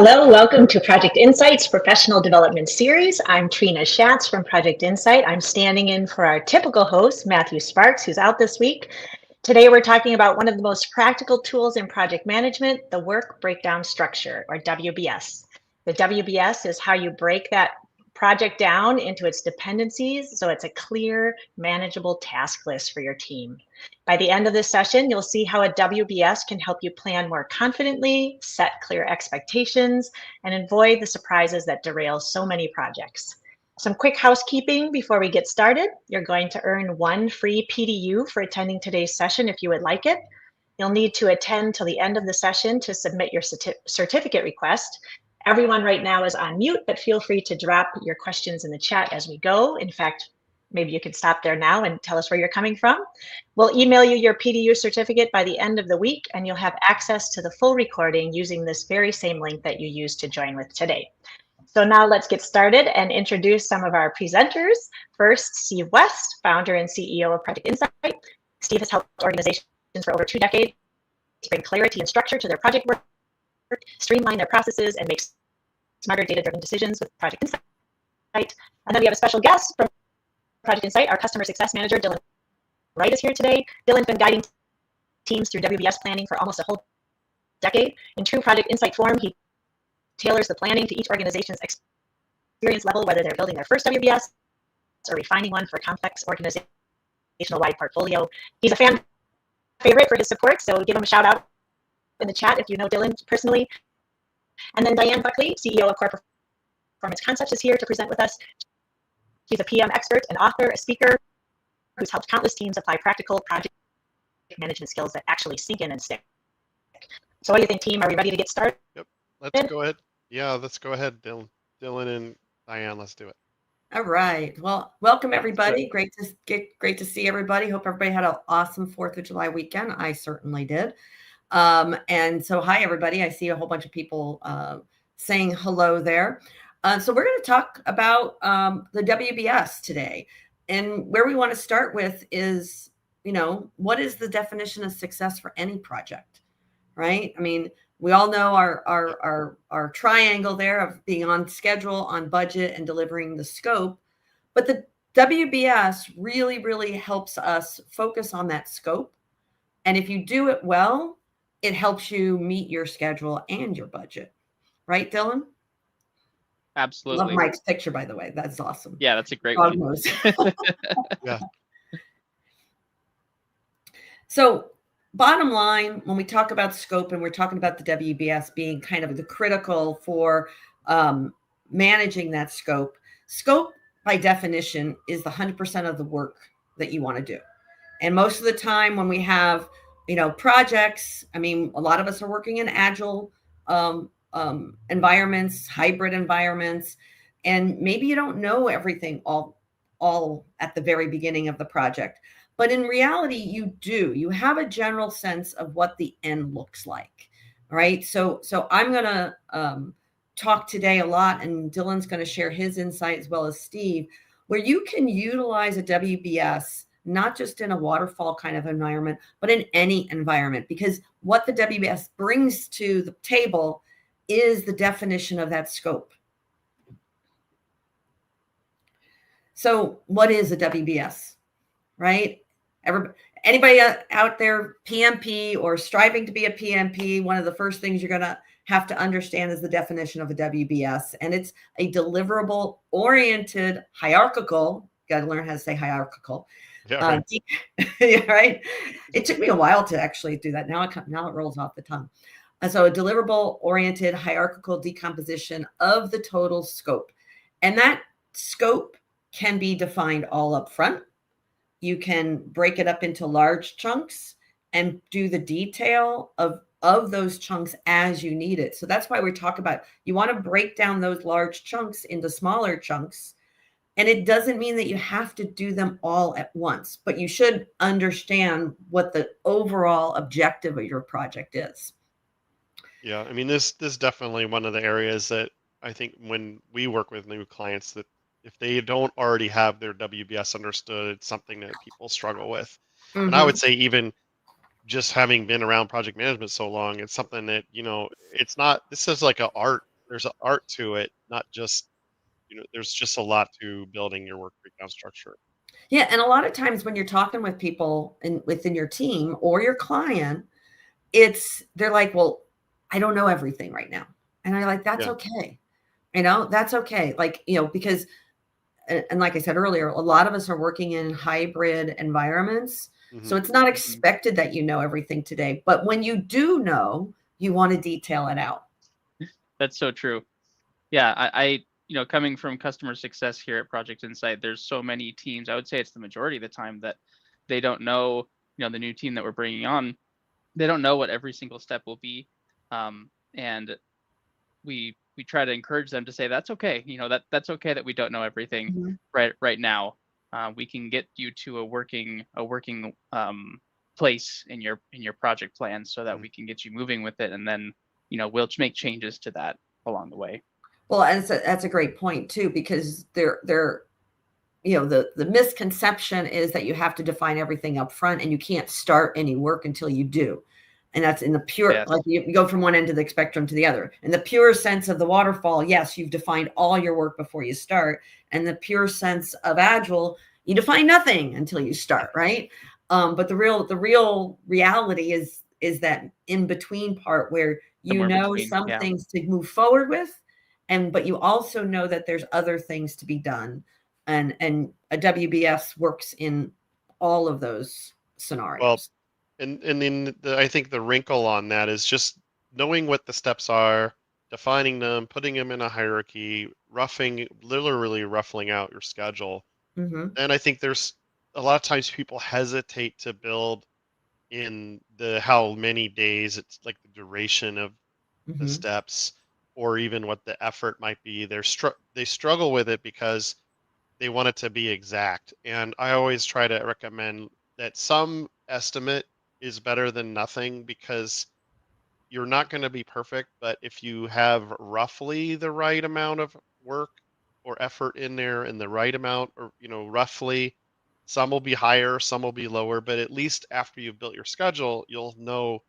Hello, welcome to Project Insight's Professional Development Series. I'm Trina Schatz from Project Insight. I'm standing in for our typical host, Matthew Sparks, who's out this week. Today, we're talking about one of the most practical tools in project management, the Work Breakdown Structure, or WBS. The WBS is how you break that project down into its dependencies, so it's a clear, manageable task list for your team. By the end of this session, you'll see how a WBS can help you plan more confidently, set clear expectations, and avoid the surprises that derail so many projects. Some quick housekeeping before we get started. You're going to earn one free PDU for attending today's session if you would like it. You'll need to attend till the end of the session to submit your certificate request. Everyone right now is on mute, but feel free to drop your questions in the chat as we go. In fact, maybe you can stop there now and tell us where you're coming from. We'll email you your PDU certificate by the end of the week, and you'll have access to the full recording using this very same link that you used to join with today. So now let's get started and introduce some of our presenters. First, Steve West, founder and CEO of Project Insight. Steve has helped organizations for over 2 decades to bring clarity and structure to their project work, streamline their processes, and make smarter data-driven decisions with Project Insight. And then we have a special guest from Project Insight, our customer success manager, Dylan Wright, is here today. Dylan's been guiding teams through WBS planning for almost a whole decade. In true Project Insight form, he tailors the planning to each organization's experience level, whether they're building their first WBS or refining one for a complex organizational-wide portfolio. He's a fan favorite for his support, so give him a shout out in the chat if you know Dylan personally. And then Diane Buckley, CEO of Core Performance Concepts, is here to present with us. She's a PM expert, an author, a speaker who's helped countless teams apply practical project management skills that actually sink in and stick. So what do you think, team? Are we ready to get started? Yep, let's go ahead. Yeah, let's go ahead, Dylan and Diane, let's do it. All right. Well, welcome everybody. Great to see everybody. Hope everybody had an awesome 4th of July weekend. I certainly did. And so, hi everybody. I see a whole bunch of people saying hello there. So we're going to talk about the WBS today. And where we want to start with is, what is the definition of success for any project, right? I mean, we all know our triangle there of being on schedule, on budget, and delivering the scope. But the WBS really, really helps us focus on that scope. And if you do it well, it helps you meet your schedule and your budget. Right, Dylan? Absolutely. Love Mike's picture, by the way. That's awesome. Yeah, that's a great one. Yeah. So bottom line, when we talk about scope and we're talking about the WBS being kind of the critical for managing that scope by definition is the 100% of the work that you want to do. And most of the time when we have, projects, I mean, a lot of us are working in Agile environments, hybrid environments, and maybe you don't know everything all at the very beginning of the project. But in reality, you do. You have a general sense of what the end looks like, right? So I'm going to talk today a lot, and Dylan's going to share his insight as well as Steve, where you can utilize a WBS, not just in a waterfall kind of environment, but in any environment, because what the WBS brings to the table is the definition of that scope. So what is a WBS, right? Anybody out there, PMP or striving to be a PMP, one of the first things you're going to have to understand is the definition of a WBS. And it's a deliverable-oriented hierarchical, got to learn how to say hierarchical. Yeah, right. Right? It took me a while to actually do that. Now it rolls off the tongue. So a deliverable-oriented hierarchical decomposition of the total scope. And that scope can be defined all up front. You can break it up into large chunks and do the detail of those chunks as you need it. So that's why we talk about, you want to break down those large chunks into smaller chunks. And it doesn't mean that you have to do them all at once, but you should understand what the overall objective of your project is. Yeah, I mean, this is definitely one of the areas that I think when we work with new clients, that if they don't already have their WBS understood, it's something that people struggle with. Mm-hmm. And I would say even just having been around project management so long, it's something that, it's not, this is like an art there's an art to it, not just, there's just a lot to building your work breakdown structure. Yeah, and a lot of times when you're talking with people within your team or your client, they're like, well, I don't know everything right now. And I'm like, that's Yeah. okay. That's okay. Like, because, and like I said earlier, a lot of us are working in hybrid environments. So it's not expected that you know everything today. But when you do know, you want to detail it out. That's so true. Yeah, I coming from customer success here at Project Insight, there's so many teams. I would say it's the majority of the time that they don't know, the new team that we're bringing on, they don't know what every single step will be. And we try to encourage them to say, that's okay. That's okay that we don't know everything right now. We can get you to a working place in your project plan so that we can get you moving with it. And then, we'll make changes to that along the way. Well, and that's a great point too, because the misconception is that you have to define everything up front and you can't start any work until you do. And that's in the pure, like you go from one end of the spectrum to the other. In the pure sense of the waterfall, yes, you've defined all your work before you start. And the pure sense of Agile, you define nothing until you start, right? But the real reality is that in between part where some things to move forward with, but you also know that there's other things to be done. And a WBS works in all of those scenarios. Well, and then I think the wrinkle on that is just knowing what the steps are, defining them, putting them in a hierarchy, literally ruffling out your schedule. And I think there's a lot of times people hesitate to build in how many days, it's like the duration of the steps, or even what the effort might be. They struggle with it because they want it to be exact. And I always try to recommend that some estimate is better than nothing, because you're not going to be perfect, but if you have roughly the right amount of work or effort in there and the right amount, or roughly, some will be higher, some will be lower, but at least after you've built your schedule, you'll know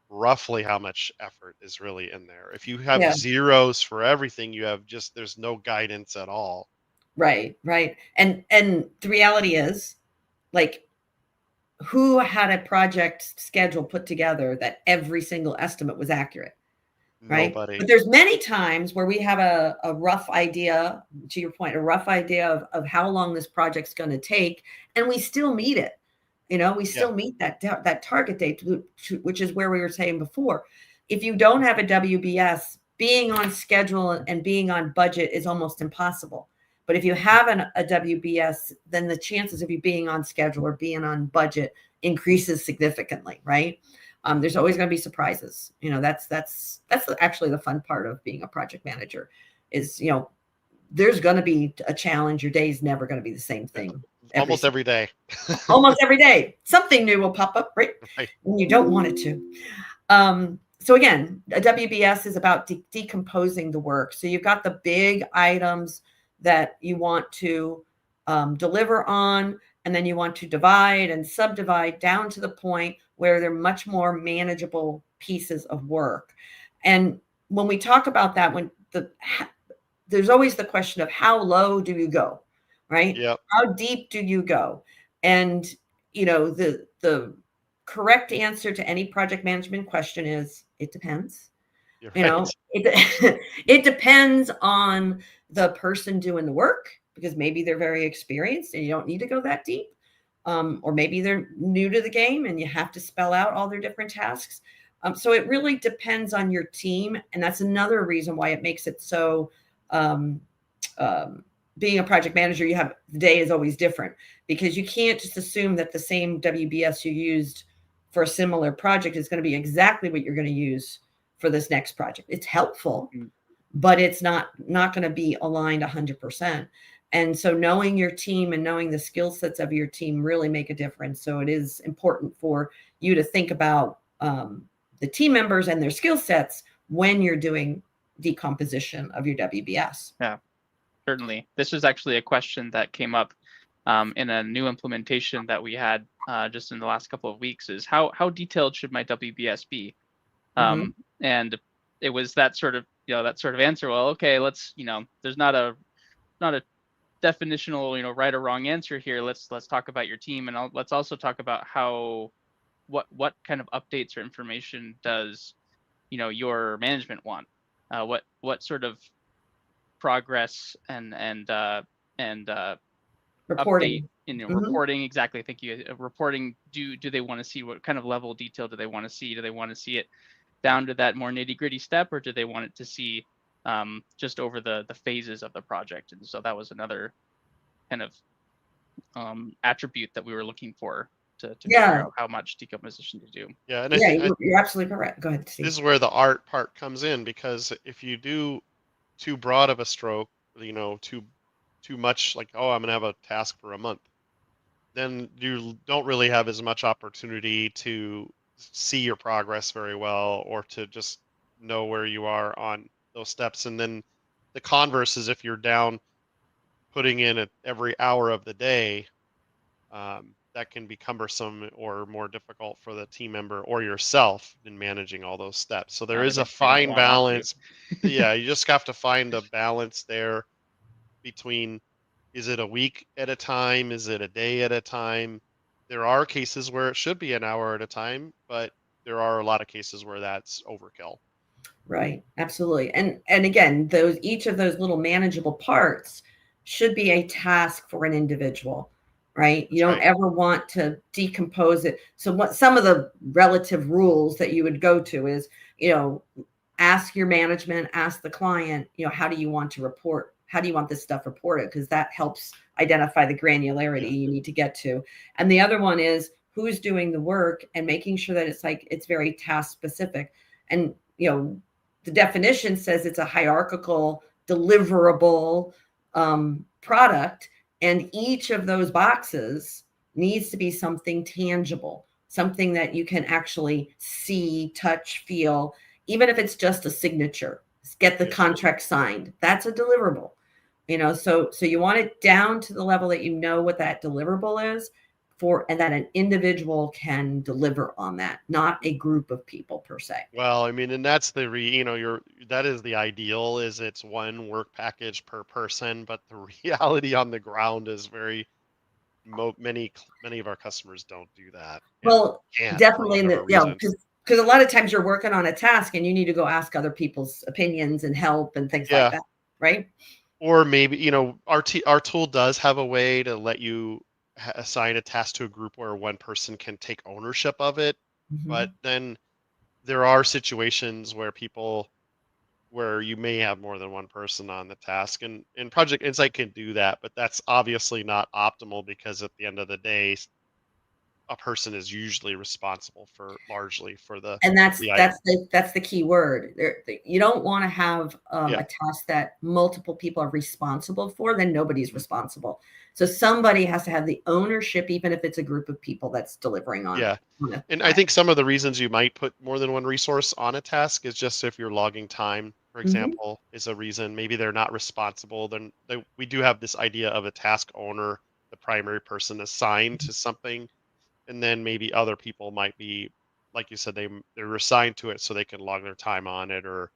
roughly how much effort is really in there. If you have zeros for everything, there's no guidance at all. Right. And the reality is, like, who had a project schedule put together that every single estimate was accurate? Right. Nobody. But there's many times where we have a rough idea, to your point, a rough idea of how long this project's going to take, and we still meet it. We still meet that target date, which is where we were saying before. If you don't have a WBS, being on schedule and being on budget is almost impossible. But if you have a WBS, then the chances of you being on schedule or being on budget increases significantly, right? There's always going to be surprises. That's actually the fun part of being a project manager is, there's going to be a challenge. Your day is never going to be the same thing. Almost every day. Almost every day. Something new will pop up, right? And you don't want it to. So again, a WBS is about decomposing the work. So you've got the big items that you want to deliver on, and then you want to divide and subdivide down to the point where they're much more manageable pieces of work. And when we talk about that, there's always the question of how low do you go, right? Yep. How deep do you go? And the correct answer to any project management question is it depends. It depends on the person doing the work, because maybe they're very experienced and you don't need to go that deep. Or maybe they're new to the game and you have to spell out all their different tasks. So it really depends on your team. And that's another reason why it makes it so, being a project manager, the day is always different, because you can't just assume that the same WBS you used for a similar project is going to be exactly what you're going to use for this next project. It's helpful, but it's not going to be aligned 100%. And so knowing your team and knowing the skill sets of your team really make a difference. So it is important for you to think about the team members and their skill sets when you're doing decomposition of your WBS. Yeah, certainly. This was actually a question that came up in a new implementation that we had just in the last couple of weeks, is how detailed should my WBS be? And it was that sort of, that sort of answer. Well, okay, let's, there's not a definitional, right or wrong answer here. Let's talk about your team, and let's also talk about what kind of updates or information does, your management want? What sort of progress and Reporting. update in Mhm. reporting? Exactly. Thank you. Reporting. Do they want to see? What kind of level of detail do they want to see? Do they want to see it down to that more nitty gritty step, or do they want it to see just over the phases of the project? And so that was another kind of attribute that we were looking for to figure out how much decomposition to do. Yeah, and You're absolutely correct. Go ahead, Steve. This is where the art part comes in, because if you do too broad of a stroke, too much, like, oh, I'm gonna have a task for a month, then you don't really have as much opportunity to see your progress very well, or to just know where you are on those steps. And then the converse is, if you're down putting in it every hour of the day, that can be cumbersome or more difficult for the team member or yourself in managing all those steps. So there is a fine balance. Yeah, you just have to find a balance there between, is it a week at a time? Is it a day at a time? There are cases where it should be an hour at a time, but there are a lot of cases where that's overkill. Right. Absolutely. And again, each of those little manageable parts should be a task for an individual, right? You don't ever want to decompose it. So what some of the relative rules that you would go to is, ask your management, ask the client, how do you want to report? How do you want this stuff reported? Because that helps identify the granularity you need to get to. And the other one is, who's doing the work, and making sure that it's very task specific. And, the definition says it's a hierarchical deliverable product, and each of those boxes needs to be something tangible, something that you can actually see, touch, feel, even if it's just a signature. Get the contract signed. That's a deliverable. So you want it down to the level that what that deliverable is and that an individual can deliver on that, not a group of people per se. Well, I mean, and that's that is the ideal, is it's one work package per person, but the reality on the ground is many of our customers don't do that. Well, definitely, because a lot of times you're working on a task and you need to go ask other people's opinions and help and things like that, right? Or maybe, our tool does have a way to let you assign a task to a group where one person can take ownership of it. Mm-hmm. But then there are situations where you may have more than one person on the task, and Project Insight can do that, but that's obviously not optimal, because at the end of the day, a person is usually responsible largely for the. And that's the key word. You don't want to have a task that multiple people are responsible for. Then nobody's responsible. So somebody has to have the ownership, even if it's a group of people that's delivering on. Yeah, and I think some of the reasons you might put more than one resource on a task is just if you're logging time, for example, is a reason. Maybe they're not responsible. Then we do have this idea of a task owner, the primary person assigned to something. And then maybe other people might be, like you said, they're assigned to it so they can log their time on it, or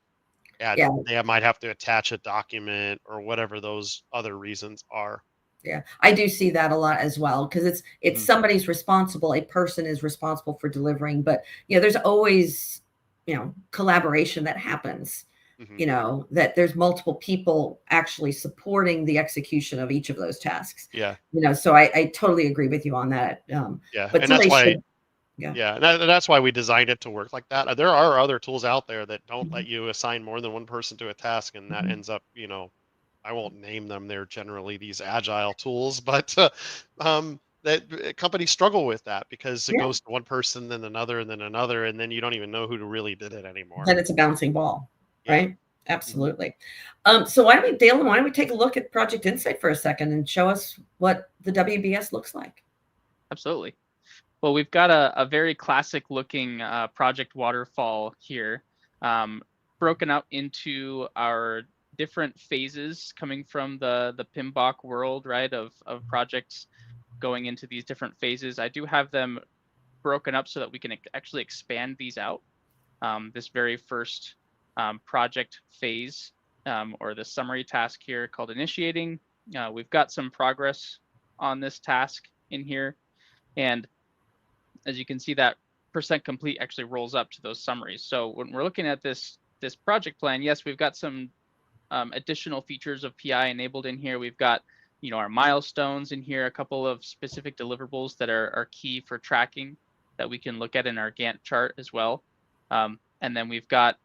they might have to attach a document, or whatever those other reasons are. Yeah, I do see that a lot as well, because it's somebody's responsible. A person is responsible for delivering, but there's always collaboration that happens. That there's multiple people actually supporting the execution of each of those tasks. Yeah. So I totally agree with you on that. But and that's why. And that's why we designed it to work like that. There are other tools out there that don't let you assign more than one person to a task, and that ends up, I won't name them. They're generally these Agile tools, but that companies struggle with that, because it goes to one person, then another, and then another, and then you don't even know who really did it anymore. Then it's a bouncing ball, right? Absolutely. So Dalen, why don't we take a look at Project Insight for a second and show us what the WBS looks like? Absolutely. Well, we've got a very classic looking project waterfall here, broken out into our different phases, coming from the PMBOK world, right, of projects going into these different phases. I do have them broken up so that we can actually expand these out. This very first project phase or the summary task here called initiating. We've got some progress on this task in here. And as you can see, that % complete actually rolls up to those summaries. So when we're looking at this project plan, yes, we've got some additional features of PI enabled in here. We've got, our milestones in here, a couple of specific deliverables that are key for tracking that we can look at in our Gantt chart as well. And then we've got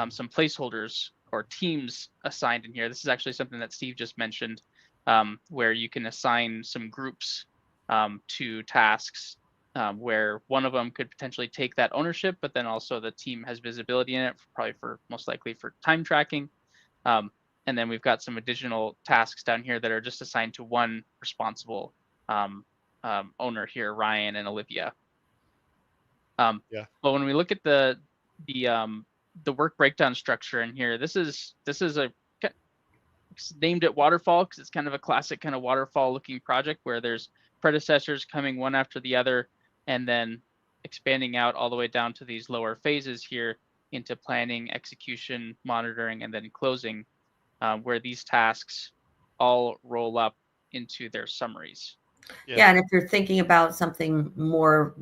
some placeholders or teams assigned in here. This is actually something that Steve just mentioned, where you can assign some groups to tasks where one of them could potentially take that ownership, but then also the team has visibility in it, probably for most likely for time tracking. And then we've got some additional tasks down here that are just assigned to one responsible owner here, Ryan and Olivia. But when we look at the work breakdown structure in here, this is named it Waterfall because it's kind of a classic kind of waterfall looking project where there's predecessors coming one after the other and then expanding out all the way down to these lower phases here into planning, execution, monitoring, and then closing, where these tasks all roll up into their summaries. Yeah, and if you're thinking about something more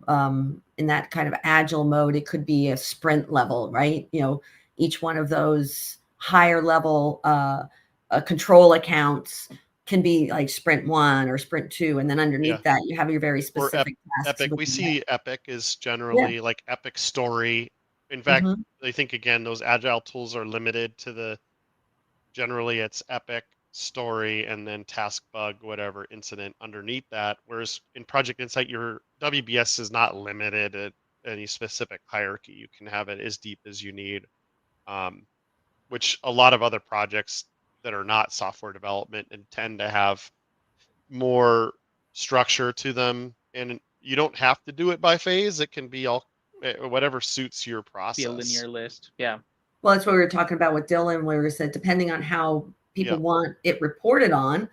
in that kind of agile mode, it could be a sprint level, right? Each one of those higher level control accounts can be like sprint 1 or sprint 2, and then underneath that you have your very specific tasks. Epic. We see Epic is generally like Epic Story. In fact, I think again those agile tools are limited to generally it's Epic, Story, and then task, bug, whatever incident underneath that. Whereas in Project Insight, your WBS is not limited at any specific hierarchy. You can have it as deep as you need, which a lot of other projects that are not software development and tend to have more structure to them. And you don't have to do it by phase. It can be all whatever suits your process. Be a linear list. Yeah. Well, that's what we were talking about with Dylan, where we said, depending on how people want it reported on,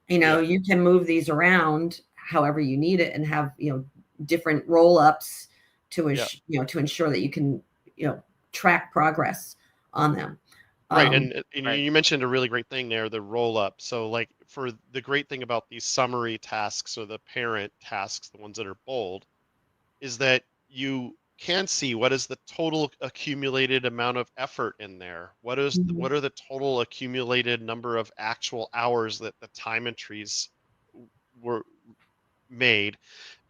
you can move these around however you need it and have, different roll-ups to, to ensure that you can, track progress on them. Right. And you mentioned a really great thing there, the roll-up. So like for the great thing about these summary tasks or the parent tasks, the ones that are bold, is that you can see what is the total accumulated amount of effort in there. What are the total accumulated number of actual hours that the time entries were made,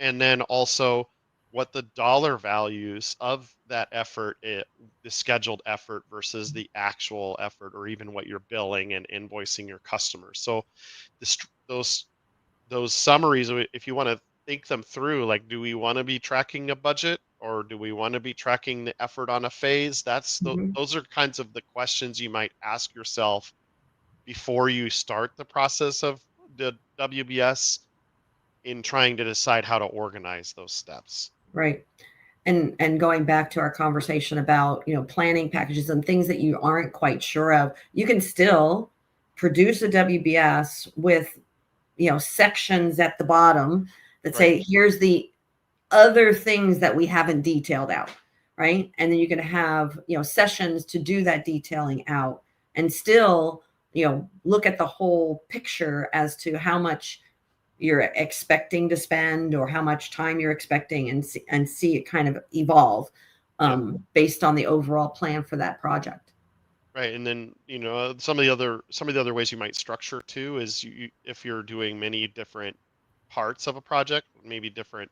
and then also what the dollar values of that effort, the scheduled effort versus the actual effort, or even what you're billing and invoicing your customers. So those summaries, if you want to think them through, like, do we want to be tracking a budget or do we want to be tracking the effort on a phase? Those are kinds of the questions you might ask yourself before you start the process of the WBS in trying to decide how to organize those steps. Right. And going back to our conversation about, planning packages and things that you aren't quite sure of, you can still produce a WBS with, sections at the bottom that say, here's the other things that we haven't detailed out, right? And then you can have, sessions to do that detailing out and still, look at the whole picture as to how much you're expecting to spend or how much time you're expecting, and see it kind of evolve based on the overall plan for that project. Right. And then, some of the other ways you might structure too is if you're doing many different parts of a project, maybe different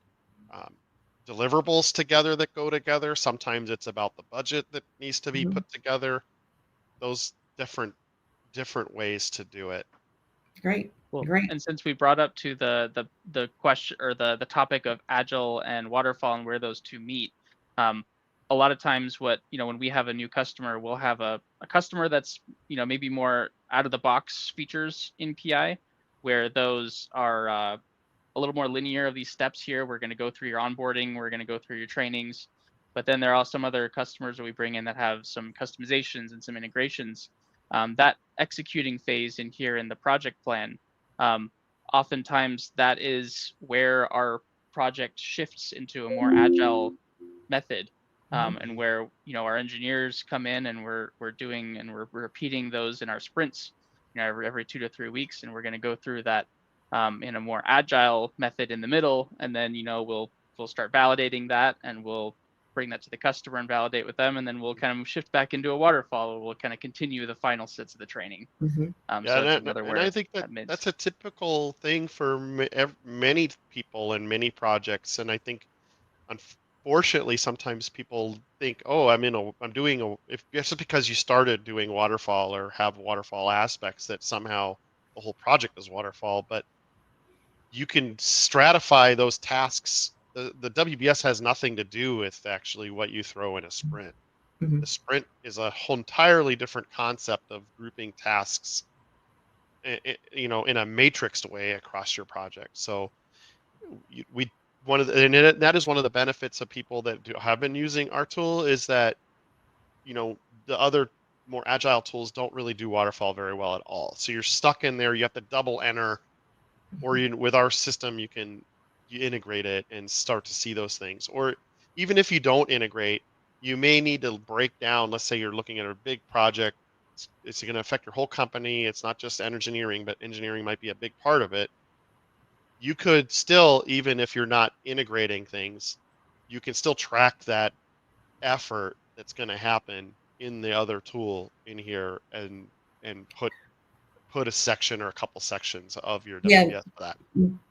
deliverables together that go together. Sometimes it's about the budget that needs to be put together. Those different ways to do it. Great. Well, Great. And since we brought up to the question or the topic of Agile and Waterfall and where those two meet, a lot of times when we have a new customer, we'll have a customer that's, maybe more out of the box features in PI, where those are a little more linear of these steps here. We're going to go through your onboarding. We're going to go through your trainings. But then there are some other customers that we bring in that have some customizations and some integrations. That executing phase in here in the project plan, oftentimes that is where our project shifts into a more agile method. and where our engineers come in and we're repeating those in our sprints, every 2 to 3 weeks, and we're going to go through that in a more agile method in the middle, and then we'll start validating that, and we'll bring that to the customer and validate with them, and then we'll kind of shift back into a waterfall. We'll kind of continue the final sets of the training. Mm-hmm. So it's another and I think that's a typical thing for many people in many projects, and I think unfortunately sometimes people think, oh, if just because you started doing waterfall or have waterfall aspects that somehow the whole project is waterfall, but you can stratify those tasks. The WBS has nothing to do with actually what you throw in a sprint. Mm-hmm. The sprint is a whole entirely different concept of grouping tasks, in a matrixed way across your project. So that is one of the benefits of people that have been using our tool, is that the other more agile tools don't really do waterfall very well at all. So you're stuck in there. You have to double enter, or with our system you integrate it and start to see those things. Or even if you don't integrate, you may need to break down. Let's say you're looking at a big project. It's going to affect your whole company. It's not just engineering, but engineering might be a big part of it. You could still, even if you're not integrating things, you can still track that effort that's going to happen in the other tool in here, and put a section or a couple sections of your WBS for that.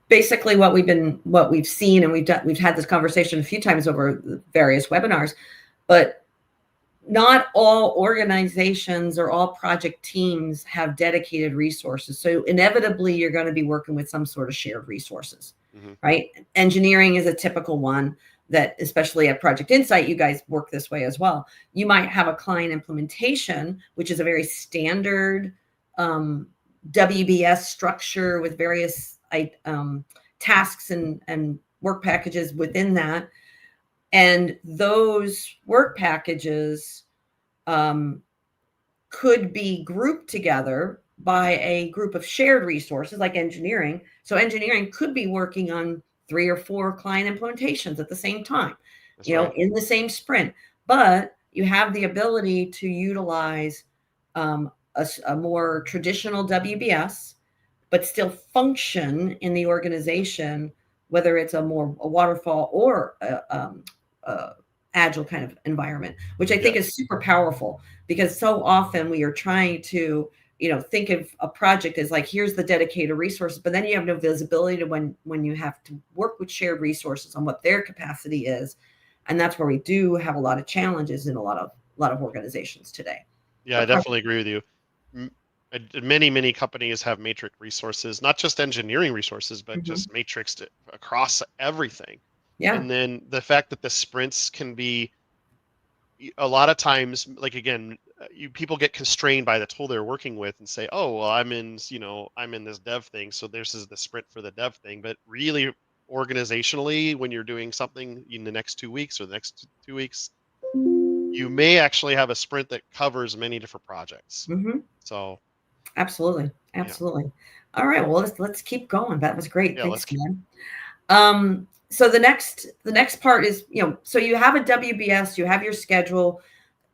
Basically what we've seen, and we've had this conversation a few times over various webinars, but not all organizations or all project teams have dedicated resources. So inevitably you're going to be working with some sort of shared resources, right? Engineering is a typical one that, especially at Project Insight, you guys work this way as well. You might have a client implementation, which is a very standard WBS structure with various tasks and work packages within that. And those work packages could be grouped together by a group of shared resources like engineering. So engineering could be working on 3 or 4 client implementations at the same time, in the same sprint. But you have the ability to utilize a more traditional WBS, but still function in the organization, whether it's a waterfall or agile kind of environment, which I think is super powerful, because so often we are trying to, think of a project as like, here's the dedicated resources, but then you have no visibility to when you have to work with shared resources on what their capacity is. And that's where we do have a lot of challenges in a lot of organizations today. Yeah, I definitely agree with you. Many companies have matrix resources, not just engineering resources, but just matrixed across everything. Yeah. And then the fact that the sprints can be, a lot of times, like, again, people get constrained by the tool they're working with and say, oh, well, I'm in this dev thing, so this is the sprint for the dev thing. But really, organizationally, when you're doing something in the next 2 weeks or the next 2 weeks, you may actually have a sprint that covers many different projects. So absolutely. Yeah. All right, well, let's keep going. That was great. Yeah, thanks, man. So the next part is, so you have a WBS, you have your schedule,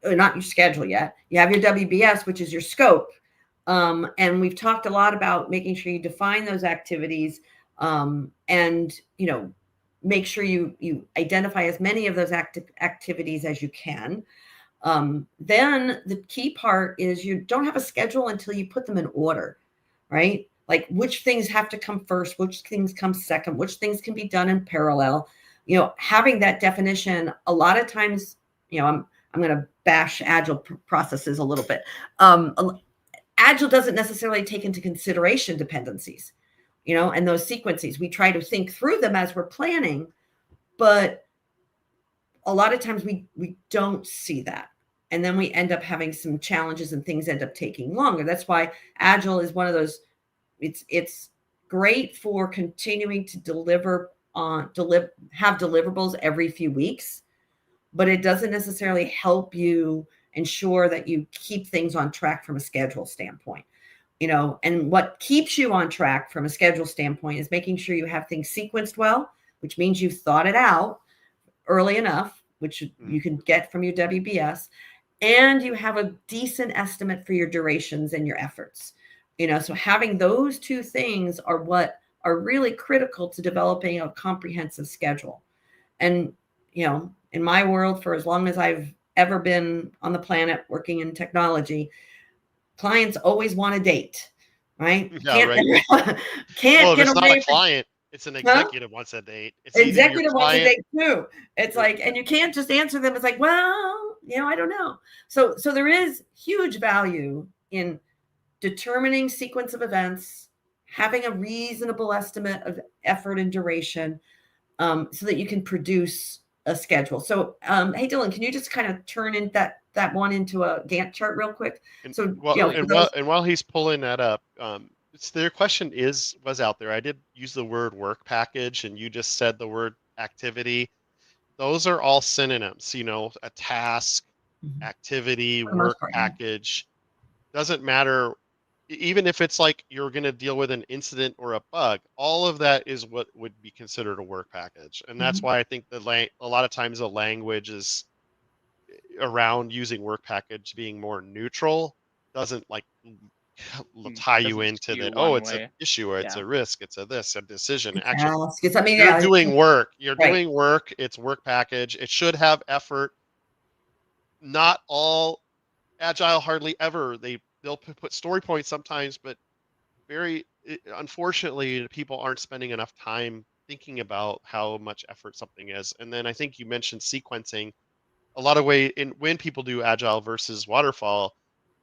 or not your schedule yet. You have your WBS, which is your scope. And we've talked a lot about making sure you define those activities, and, make sure you identify as many of those activities as you can. Then the key part is you don't have a schedule until you put them in order, right? Like which things have to come first, which things come second, which things can be done in parallel. Having that definition, a lot of times, I'm going to bash Agile processes a little bit. Agile doesn't necessarily take into consideration dependencies, and those sequences. We try to think through them as we're planning, but a lot of times we don't see that. And then we end up having some challenges and things end up taking longer. That's why Agile is one of those, it's great for continuing to have deliverables every few weeks, but it doesn't necessarily help you ensure that you keep things on track from a schedule standpoint. And what keeps you on track from a schedule standpoint is making sure you have things sequenced well, which means you've thought it out early enough which you can get from your WBS, and you have a decent estimate for your durations and your efforts. So having those two things are what are really critical to developing a comprehensive schedule. And, in my world, for as long as I've ever been on the planet working in technology, clients always want a date, right? Yeah, right. Can't Well, if get it's not away a client, it's an Huh? executive wants a date. It's either your Executive wants a client. date too. It's like, and you can't just answer them. It's like, well, I don't know. So there is huge value in determining sequence of events, having a reasonable estimate of effort and duration, so that you can produce a schedule. So, hey, Dylan, can you just kind of turn in that one into a Gantt chart real quick? And, So, while he's pulling that up, their question was out there. I did use the word work package, and you just said the word activity. Those are all synonyms. A task, activity, For the most work part, yeah. package. Doesn't matter. Even if it's like you're going to deal with an incident or a bug, all of that is what would be considered a work package. And that's why I think a lot of times the language is around using work package being more neutral doesn't like tie you Doesn't into skew oh, one it's an way. issue, or it's Yeah. a risk, it's a decision. Task. Actually, you're doing work. You're doing work. It's work package. It should have effort. Not all Agile hardly ever. They'll put story points sometimes, but unfortunately, people aren't spending enough time thinking about how much effort something is. And then I think you mentioned sequencing. A lot of when people do Agile versus Waterfall,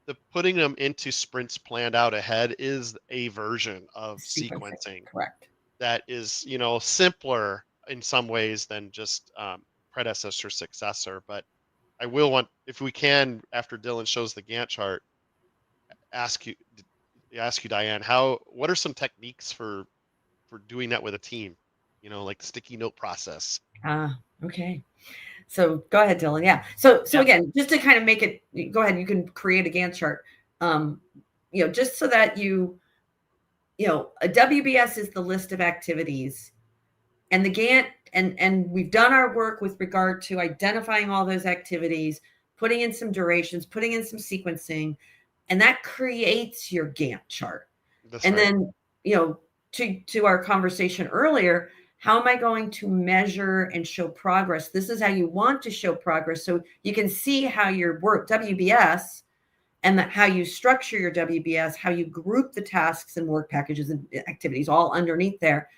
the putting them into sprints planned out ahead is a version of sequencing. Correct. That is, simpler in some ways than just predecessor successor. But I will want, if we can, after Dylan shows the Gantt chart, ask you, Diane, what are some techniques for doing that with a team? Like sticky note process. Okay. So go ahead, Dylan. Yeah. So again, just to kind of make it, go ahead. You can create a Gantt chart. Just so that a WBS is the list of activities, and the Gantt, and we've done our work with regard to identifying all those activities, putting in some durations, putting in some sequencing, and that creates your Gantt chart. That's and right. Then, to our conversation earlier, how am I going to measure and show progress? This is how you want to show progress. So you can see how your work WBS and how you structure your WBS, how you group the tasks and work packages and activities all underneath there,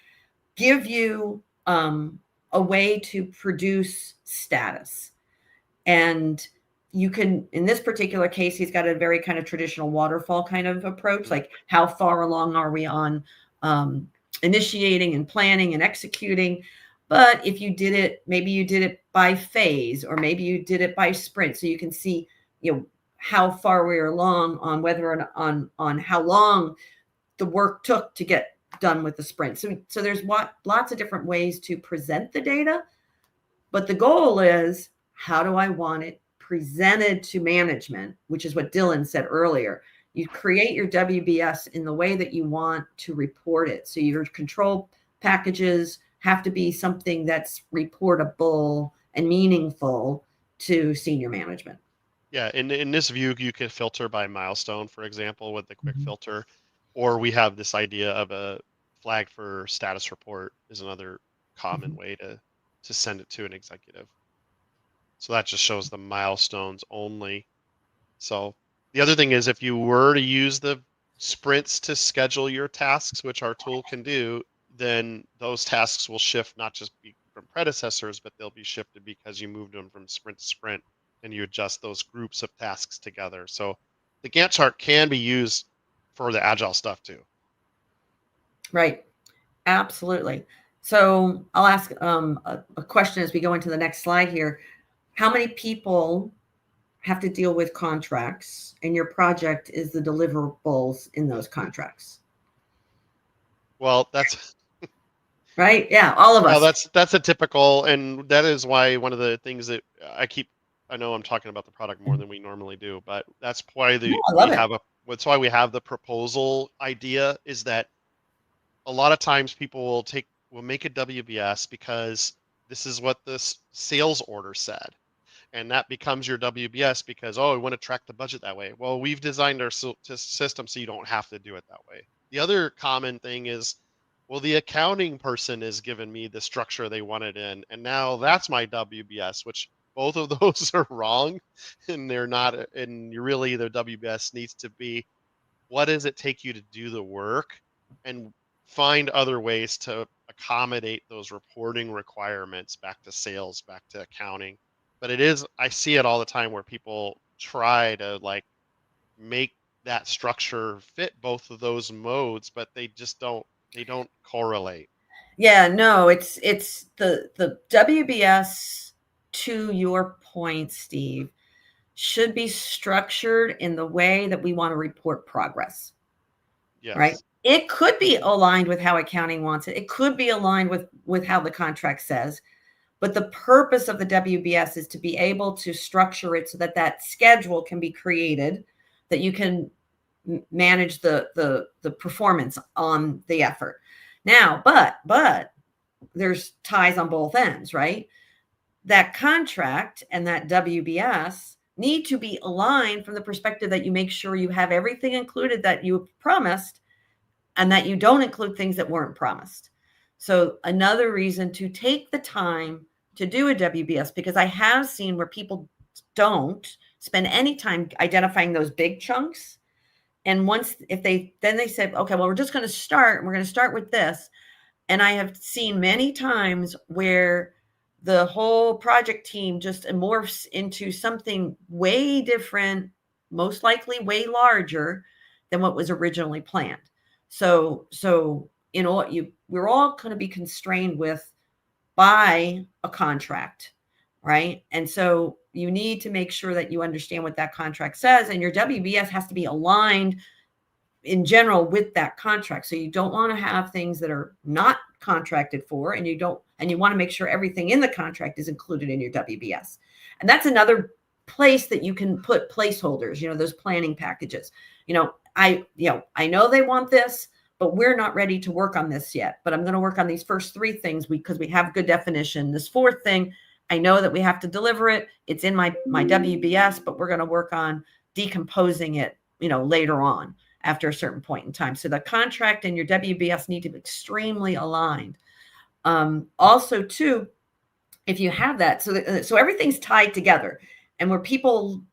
give you a way to produce status. And you can, in this particular case, he's got a very kind of traditional waterfall kind of approach, like how far along are we on initiating and planning and executing. But if you did it, maybe you did it by phase, or maybe you did it by sprint. So you can see, how far we are along on whether on how long the work took to get done with the sprint. So there's lots of different ways to present the data, but the goal is, how do I want it presented to management, which is what Dylan said earlier. You create your WBS in the way that you want to report it. So your control packages have to be something that's reportable and meaningful to senior management. Yeah, in this view, you can filter by milestone, for example, with the quick filter, or we have this idea of a flag for status report is another common way to send it to an executive. So that just shows the milestones only. So the other thing is, if you were to use the sprints to schedule your tasks, which our tool can do, then those tasks will shift, not just from predecessors, but they'll be shifted because you moved them from sprint to sprint, and you adjust those groups of tasks together. So the Gantt chart can be used for the Agile stuff too. Right. Absolutely. So I'll ask a question as we go into the next slide here. How many people have to deal with contracts, and your project is the deliverables in those contracts? Well, that's right. Yeah. All of us. Well, that's a typical, and that is why one of the things that I know I'm talking about the product more than we normally do, but that's why that's why we have the proposal idea, is that a lot of times people will make a WBS because this is what this sales order said. And that becomes your WBS because, oh, we want to track the budget that way. Well, we've designed our system so you don't have to do it that way. The other common thing is, well, the accounting person is giving me the structure they wanted in, and now that's my WBS, which both of those are wrong, and they're not. And really, the WBS needs to be, what does it take you to do the work, and find other ways to accommodate those reporting requirements back to sales, back to accounting. But it is, I see it all the time where people try to like make that structure fit both of those modes, but they just don't correlate. Yeah, no, it's the WBS, to your point, Steve, should be structured in the way that we want to report progress. Yes. Right? It could be aligned with how accounting wants it. It could be aligned with how the contract says. But the purpose of the WBS is to be able to structure it so that that schedule can be created, that you can manage the performance on the effort. Now, but there's ties on both ends, right? That contract and that WBS need to be aligned from the perspective that you make sure you have everything included that you promised, and that you don't include things that weren't promised. So another reason to take the time to do a WBS, because I have seen where people don't spend any time identifying those big chunks. And once, then they say, okay, well, we're just going to start, and we're going to start with this. And I have seen many times where the whole project team just morphs into something way different, most likely way larger than what was originally planned. So we're all going to be constrained by a contract, right? And so you need to make sure that you understand what that contract says, and your WBS has to be aligned in general with that contract. So you don't want to have things that are not contracted for, and you want to make sure everything in the contract is included in your WBS. And that's another place that you can put placeholders, those planning packages. I know they want this, but we're not ready to work on this yet. But I'm going to work on these first three things because we have good definition. This fourth thing, I know that we have to deliver it. It's in my WBS, but we're going to work on decomposing it, later on after a certain point in time. So the contract and your WBS need to be extremely aligned. Also, too, if you have that, so everything's tied together, and where people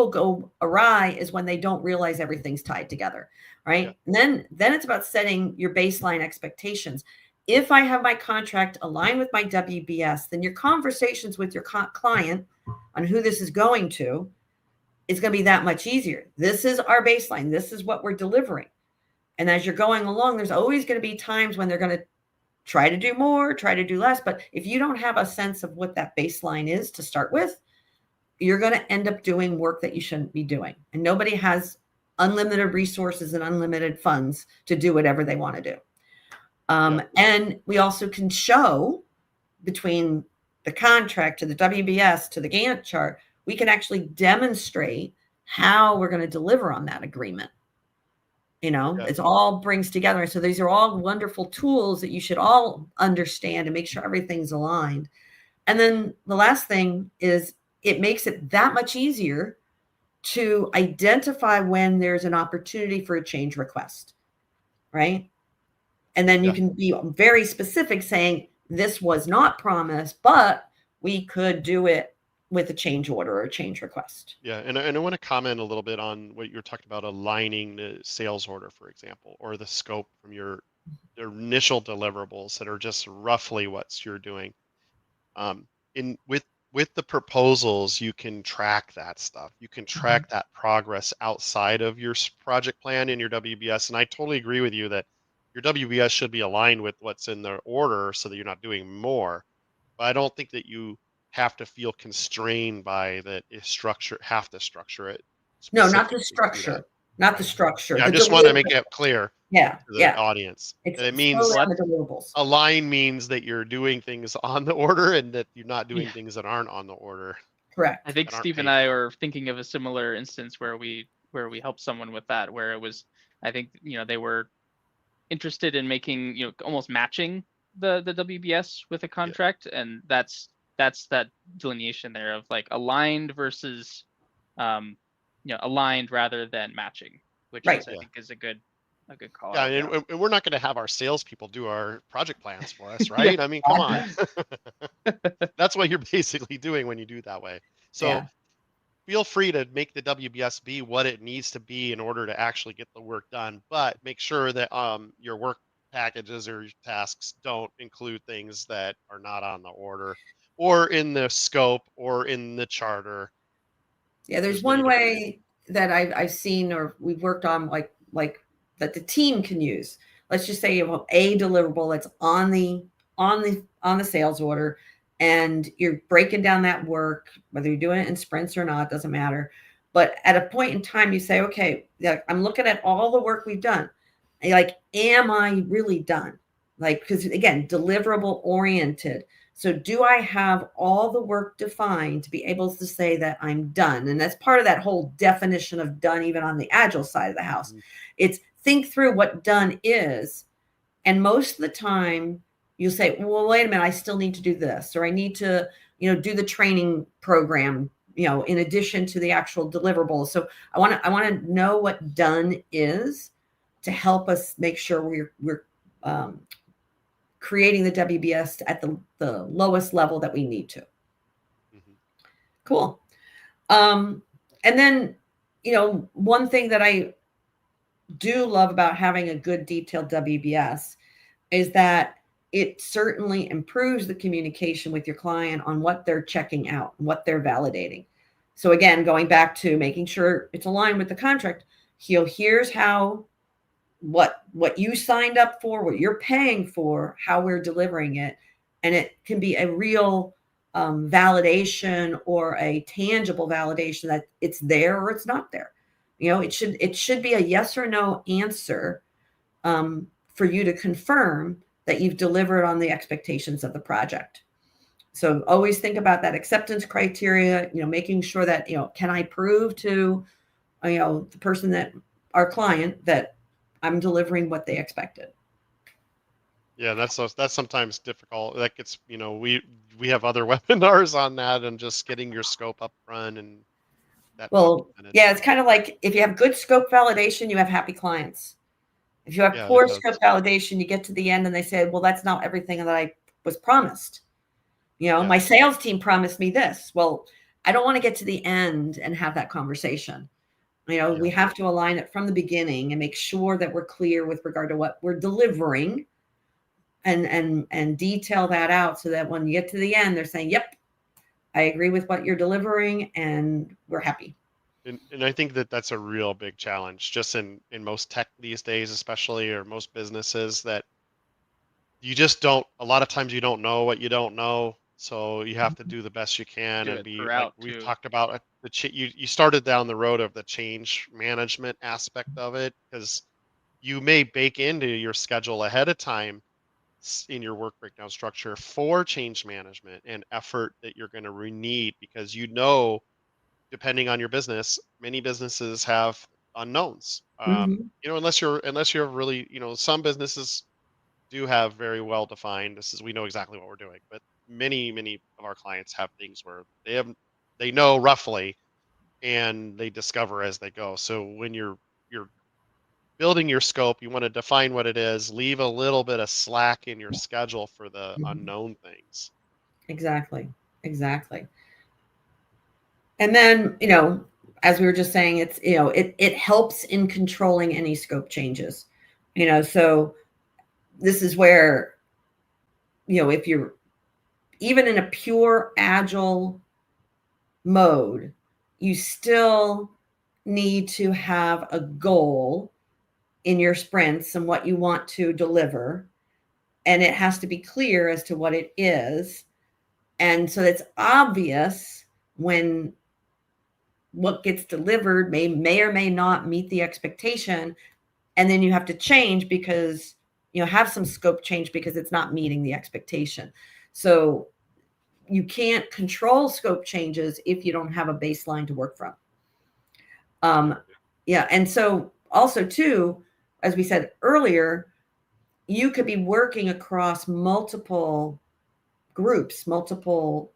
go awry is when they don't realize everything's tied together, right? Yeah. And then it's about setting your baseline expectations. If I have my contract aligned with my WBS, then your conversations with your client on who this is going to is going to be that much easier. This is our baseline. This is what we're delivering. And as you're going along, there's always going to be times when they're going to try to do more, try to do less. But if you don't have a sense of what that baseline is to start with, you're going to end up doing work that you shouldn't be doing. And nobody has unlimited resources and unlimited funds to do whatever they want to do. And we also can show between the contract to the WBS to the Gantt chart, we can actually demonstrate how we're going to deliver on that agreement. It's all brings together. So these are all wonderful tools that you should all understand and make sure everything's aligned. And then the last thing is, it makes it that much easier to identify when there's an opportunity for a change request, right? And then you can be very specific, saying this was not promised, but we could do it with a change order or a change request. Yeah, and I want to comment a little bit on what you're talking about, aligning the sales order, for example, or the scope from your initial deliverables that are just roughly what you're doing. With the proposals, you can track that stuff. You can track that progress outside of your project plan in your WBS. And I totally agree with you that your WBS should be aligned with what's in the order so that you're not doing more. But I don't think that you have to feel constrained by that have to structure it. No, not the structure. Not the structure. Yeah, I just want to make it clear to the audience. It means align means that you're doing things on the order and that you're not doing things that aren't on the order. Correct. I think Steve and I are thinking of a similar instance where we helped someone with that, where it was, I think, they were interested in making, almost matching the WBS with a contract, and that's that delineation there of like aligned versus aligned rather than matching, which Right. is I think is a good call Yeah, out. and we're not going to have our salespeople do our project plans for us, right? I mean, come on. That's what you're basically doing when you do it that way. So feel free to make the WBS be what it needs to be in order to actually get the work done, but make sure that your work packages or your tasks don't include things that are not on the order or in the scope or in the charter. Yeah, there's one way that I've seen or we've worked on like that the team can use. Let's just say you have a deliverable that's on the sales order, and you're breaking down that work, whether you're doing it in sprints or not, doesn't matter. But at a point in time, you say, okay, I'm looking at all the work we've done. Like, am I really done? Like, because again, deliverable oriented. So do I have all the work defined to be able to say that I'm done? And that's part of that whole definition of done, even on the Agile side of the house. Mm-hmm. It's think through what done is. And most of the time you'll say, well, wait a minute, I still need to do this, or I need to, do the training program, in addition to the actual deliverables. So I want to know what done is to help us make sure we're creating the WBS at the lowest level that we need to. Mm-hmm. Cool. And then, one thing that I do love about having a good detailed WBS is that it certainly improves the communication with your client on what they're checking out, what they're validating. So again, going back to making sure it's aligned with the contract, here's how what you signed up for, what you're paying for, how we're delivering it. And it can be a real validation or a tangible validation that it's there or it's not there. It should be a yes or no answer for you to confirm that you've delivered on the expectations of the project. So always think about that acceptance criteria, making sure that, can I prove to, the person that our client that I'm delivering what they expected. Yeah, that's sometimes difficult. That gets, we have other webinars on that and just getting your scope up front and that. Well, yeah, it's kind of like if you have good scope validation, you have happy clients. If you have poor scope validation, you get to the end and they say, well, that's not everything that I was promised. My sales team promised me this. Well, I don't want to get to the end and have that conversation. We have to align it from the beginning and make sure that we're clear with regard to what we're delivering and detail that out so that when you get to the end, they're saying, yep, I agree with what you're delivering and we're happy. And I think that's a real big challenge just in most tech these days, especially, or most businesses, that you just don't, a lot of times you don't know what you don't know. So you have to do the best you can and be like we've talked about you started down the road of the change management aspect of it, because you may bake into your schedule ahead of time in your work breakdown structure for change management and effort that you're going to need, because depending on your business, many businesses have unknowns. Unless you're really, some businesses do have very well defined. We know exactly what we're doing, but many of our clients have things where they know roughly, and they discover as they go. So when you're building your scope, you want to define what it is, leave a little bit of slack in your schedule for the unknown things. Exactly. And then, as we were just saying, it's, it helps in controlling any scope changes, so this is where, if you're even in a pure Agile mode, you still need to have a goal in your sprints and what you want to deliver. And it has to be clear as to what it is. And so it's obvious when what gets delivered may or may not meet the expectation. And then you have to change because, have some scope change because it's not meeting the expectation. So you can't control scope changes if you don't have a baseline to work from. And so also too, as we said earlier, you could be working across multiple groups, multiple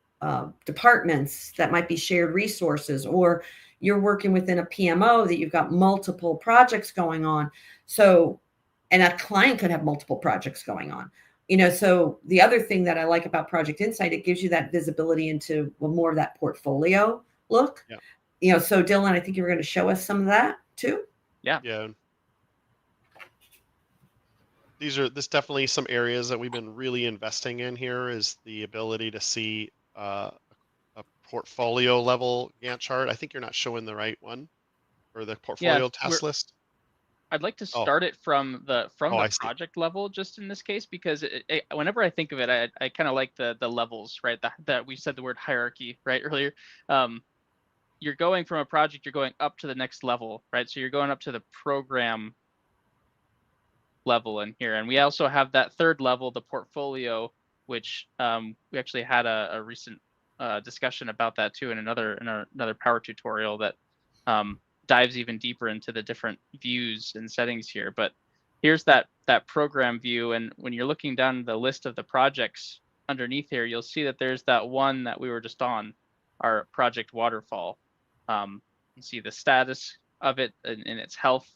departments that might be shared resources, or you're working within a PMO that you've got multiple projects going on. So, and a client could have multiple projects going on. So the other thing that I like about Project Insight, it gives you that visibility into more of that portfolio look. Yeah. So Dylan, I think you were going to show us some of that too. Yeah. Yeah. This definitely some areas that we've been really investing in here is the ability to see a portfolio level Gantt chart. I think you're not showing the right one, or the portfolio task list. I'd like to start it from the project level, just in this case, because whenever I think of it, I kind of like the levels, right? That we said the word hierarchy, right, earlier. You're going from a project, you're going up to the next level, right? So you're going up to the program level in here, and we also have that third level, the portfolio, which we actually had a recent discussion about that too in another power tutorial that dives even deeper into the different views and settings here. But here's that program view, and when you're looking down the list of the projects underneath here, you'll see that there's that one that we were just on, our project Waterfall. You see the status of it in its health,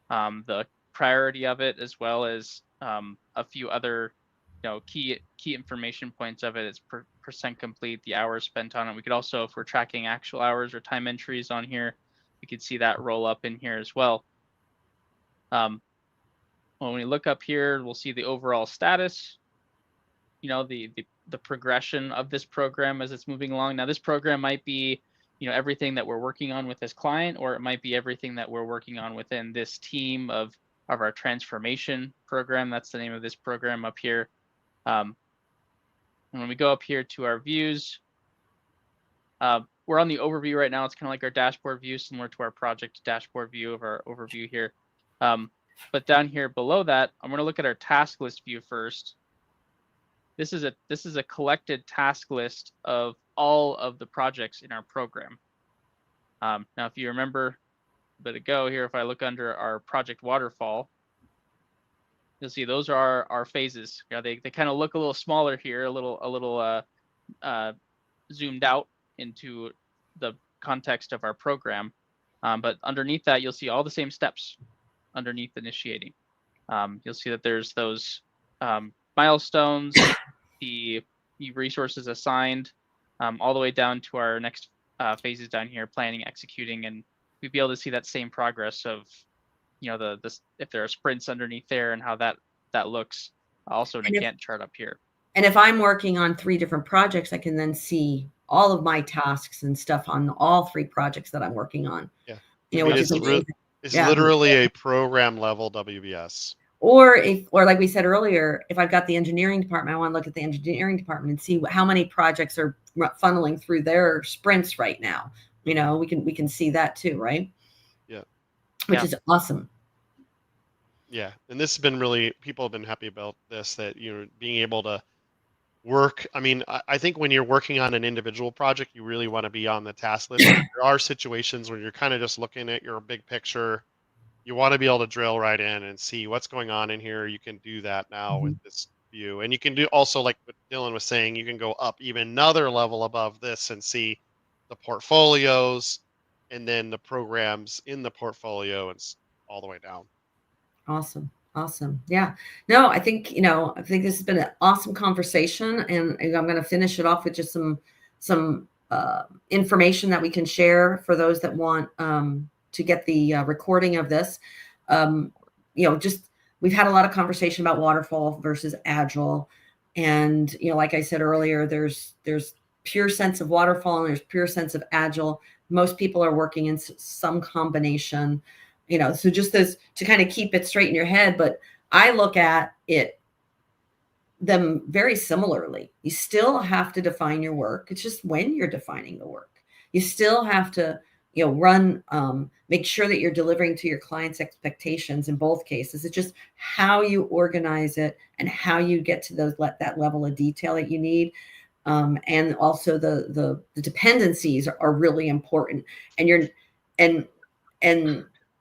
the priority of it, as well as a few other key information points of it. It's percent complete, the hours spent on it. We could also, if we're tracking actual hours or time entries on here, we could see that roll up in here as well. When we look up here, we'll see the overall status, the progression of this program as it's moving along. Now, this program might be everything that we're working on with this client, or it might be everything that we're working on within this team of our transformation program. That's the name of this program up here. And when we go up here to our views, we're on the overview right now. It's kind of like our dashboard view, similar to our project dashboard view of our overview here. But down here below that, I'm going to look at our task list view first. This is a collected task list of all of the projects in our program. Now, if you remember a bit ago here, if I look under our project Waterfall, you'll see those are our phases. They kind of look a little smaller here, a little zoomed out into the context of our program. But underneath that, you'll see all the same steps underneath initiating. You'll see that there's those milestones, the resources assigned, all the way down to our next phases down here, planning, executing, and we'd be able to see that same progress of, if there are sprints underneath there and how that looks, also in a Gantt chart up here. And if I'm working on 3 different projects, I can then see all of my tasks and stuff on all 3 projects that I'm working on. Yeah. Which is amazing. It's literally a program level WBS. Or like we said earlier, if I've got the engineering department, I want to look at the engineering department and see how many projects are funneling through their sprints right now. We can see that too, right? Yeah. Which is awesome. Yeah, and this has been people have been happy about this, that being able to work. I mean, I think when you're working on an individual project, you really want to be on the task list. There are situations where you're kind of just looking at your big picture. You want to be able to drill right in and see what's going on in here. You can do that now with this view. And you can do also, like what Dylan was saying, you can go up even another level above this and see the portfolios and then the programs in the portfolio and all the way down. Awesome. Yeah. No, I think this has been an awesome conversation, and I'm going to finish it off with just some information that we can share for those that want to get the recording of this. We've had a lot of conversation about Waterfall versus Agile. And, like I said earlier, there's pure sense of Waterfall and there's pure sense of Agile. Most people are working in some combination, so just as to kind of keep it straight in your head. But I look at them very similarly. You still have to define your work. It's just when you're defining the work. You still have to make sure that you're delivering to your client's expectations in both cases. It's just how you organize it and how you get to that level of detail that you need. And also the dependencies are really important. And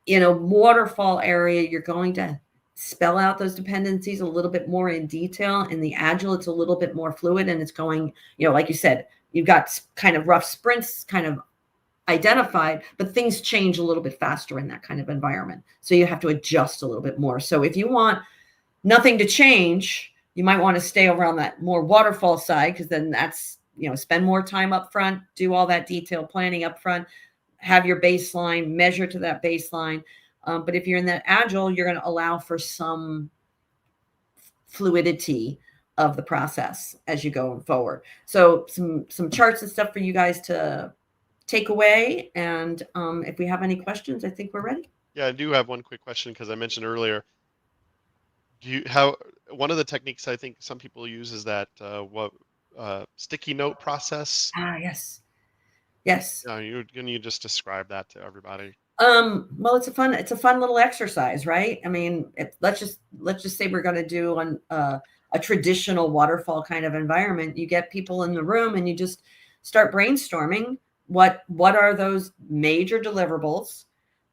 Waterfall area, you're going to spell out those dependencies a little bit more in detail. In the Agile, it's a little bit more fluid, and it's going, like you said, you've got kind of rough sprints kind of identified, but things change a little bit faster in that kind of environment. So you have to adjust a little bit more. So if you want nothing to change, you might want to stay around that more waterfall side, because then that's, spend more time up front, do all that detailed planning up front, have your baseline, measure to that baseline. But if you're in that Agile, you're going to allow for some fluidity of the process as you go forward. So some charts and stuff for you guys to take away. And if we have any questions, I think we're ready. Yeah, I do have one quick question, because I mentioned earlier, one of the techniques I think some people use is that sticky note process. Yes. Can you just describe that to everybody? Well, it's a fun little exercise, right? I mean, let's just say we're going to do a traditional waterfall kind of environment. You get people in the room and you just start brainstorming what are those major deliverables,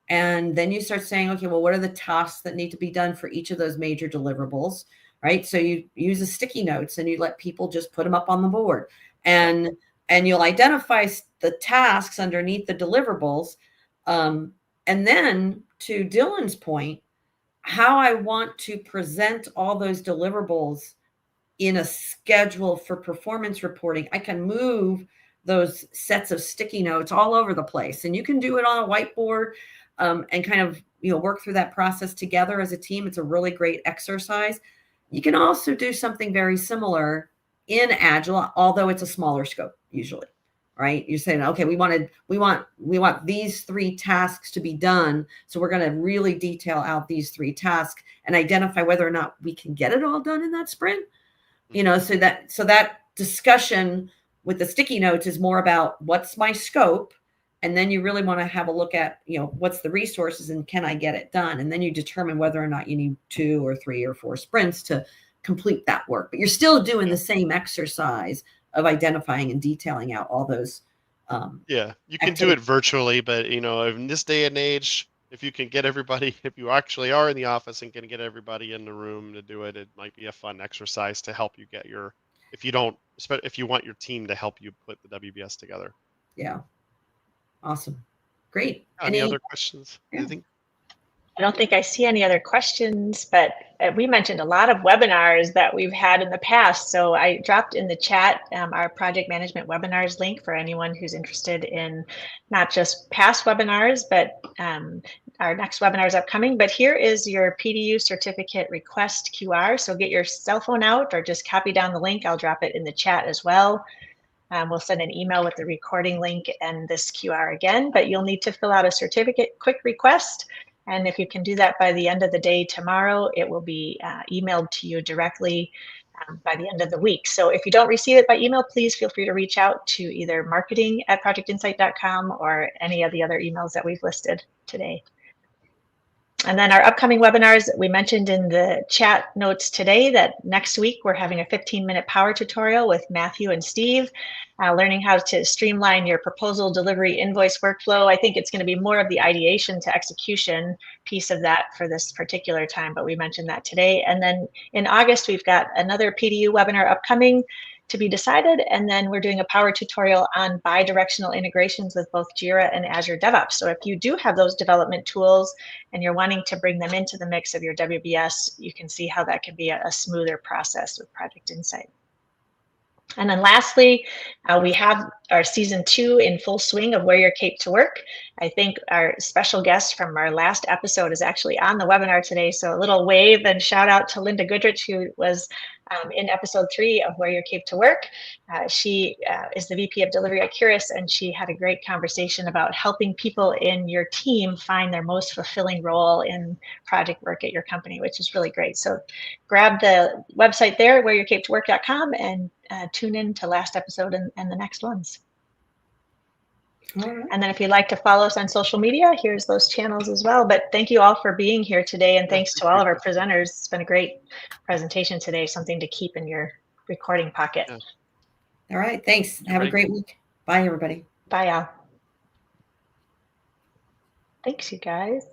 and then you start saying, okay, well, what are the tasks that need to be done for each of those major deliverables, right? So you use the sticky notes and you let people just put them up on the board, and you'll identify the tasks underneath the deliverables. And then, to Dylan's point, how I want to present all those deliverables in a schedule for performance reporting, I can move those sets of sticky notes all over the place. And you can do it on a whiteboard and kind of, work through that process together as a team. It's a really great exercise. You can also do something very similar in Agile, although it's a smaller scope usually. Right? You're saying, okay, we want these 3 tasks to be done. So we're going to really detail out these 3 tasks and identify whether or not we can get it all done in that sprint. So that discussion with the sticky notes is more about what's my scope. And then you really want to have a look at, what's the resources and can I get it done? And then you determine whether or not you need 2 or 3 or 4 sprints to complete that work. But you're still doing the same exercise of identifying and detailing out all those. You can do it virtually, but in this day and age, if you can get everybody, if you actually are in the office and can get everybody in the room to do it, it might be a fun exercise to help you get if you want your team to help you put the WBS together. Yeah. Awesome. Great. Any other questions? Yeah. You think? I don't think I see any other questions, but we mentioned a lot of webinars that we've had in the past. So I dropped in the chat our project management webinars link for anyone who's interested in not just past webinars, but our next webinar is upcoming. But here is your PDU certificate request QR. So get your cell phone out or just copy down the link. I'll drop it in the chat as well. We'll send an email with the recording link and this QR again, but you'll need to fill out a certificate quick request. And if you can do that by the end of the day tomorrow, it will be emailed to you directly by the end of the week. So if you don't receive it by email, please feel free to reach out to either marketing@projectinsight.com or any of the other emails that we've listed today. And then our upcoming webinars, we mentioned in the chat notes today that next week we're having a 15-minute power tutorial with Matthew and Steve, learning how to streamline your proposal delivery invoice workflow. I think it's going to be more of the ideation to execution piece of that for this particular time, but we mentioned that today. And then in August, we've got another PDU webinar upcoming to be decided. And then we're doing a power tutorial on bi-directional integrations with both Jira and Azure DevOps. So if you do have those development tools and you're wanting to bring them into the mix of your WBS, you can see how that can be a smoother process with Project Insight. And then lastly, we have our season 2 in full swing of Wear Your Cape to Work. I think our special guest from our last episode is actually on the webinar today. So a little wave and shout out to Linda Goodrich, who was in episode 3 of Wear Your Cape to Work. She is the VP of Delivery at Curis, and she had a great conversation about helping people in your team find their most fulfilling role in project work at your company, which is really great. So grab the website there, wearyourcapetowork.com, and tune in to last episode and the next ones. And then if you'd like to follow us on social media, here's those channels as well. But thank you all for being here today. And thanks to all of our presenters. It's been a great presentation today, something to keep in your recording pocket. Yeah. All right. Thanks. Have a great week. Bye, everybody. Bye, y'all. Thanks, you guys.